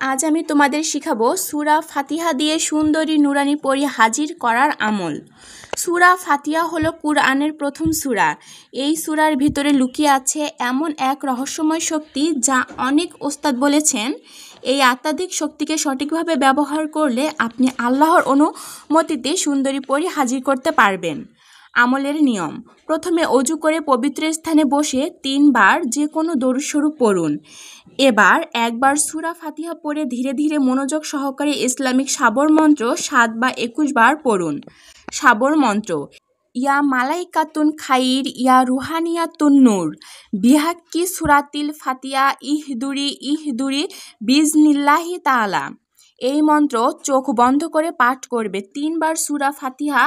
আজ আমি তোমাদের শিখাবো সূরা ফাতিহা দিয়ে সুন্দরী নুরানি পড়ি হাজির করার আমল। সূরা ফাতিহা হলো কুরআনের প্রথম সূরা। এই সূরার ভিতরে লুকিয়ে আছে এমন এক রহস্যময় শক্তি যা অনেক ওস্তাদ বলেছেন এই আত্মাধিক শক্তিকে সঠিকভাবে ব্যবহার করলে আপনি আল্লাহর অনুমতিতে সুন্দরী পড়ি হাজির করতে পারবেন। আমলের নিয়ম: প্রথমে অজু করে পবিত্র স্থানে বসে 3 বার যে কোনো দরুদ শরীফ পড়ুন। এবার একবার সূরা ফাতিহা পড়ে ধীরে ধীরে মনোযোগ সহকারে ইসলামিক সাবর মন্ত্র 7 বা 21 বার পড়ুন। সাবর মন্ত্র: ইয়া মালাইকাতুন খাইর ইয়া রুহানিয়াতুন নূর বিহাক্কি সূরাতিল ফাতিহা ইহদুরি বিজনিল্লাহি তাআলা। এই মন্ত্র চোখ বন্ধ করে পাঠ করবে। 3 বার সূরা ফাতিহা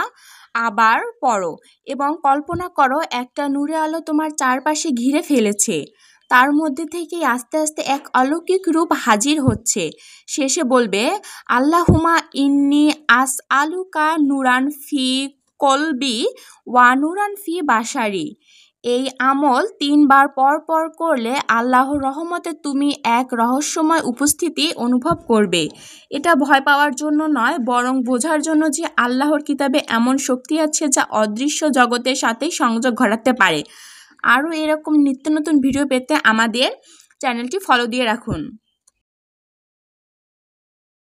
আবার পড়ো এবং কল্পনা করো একটা নূরে আলো তোমার চারপাশে ঘিরে ফেলেছে। তার মধ্যে থেকে আস্তে আস্তে এক অলৌকিক রূপ হাজির হচ্ছে। শেষে বলবে, আল্লাহুমা ইন্নি আসআলুকা নুরান ফি কলবি ওয়া নুরান ফি বাসারি। এই আমল 3 বার পর পর করলে আল্লাহর রহমতে তুমি এক রহস্যময় উপস্থিতি অনুভব করবে। এটা ভয় পাওয়ার জন্য নয়, বরং বোঝার জন্য যে আল্লাহর কিতাবে এমন শক্তি আছে যা অদৃশ্য জগতের সাথে সংযোগ ঘটাতে পারে। আরও এরকম নিত্য নতুন ভিডিও পেতে আমাদের চ্যানেলটি ফলো দিয়ে রাখুন।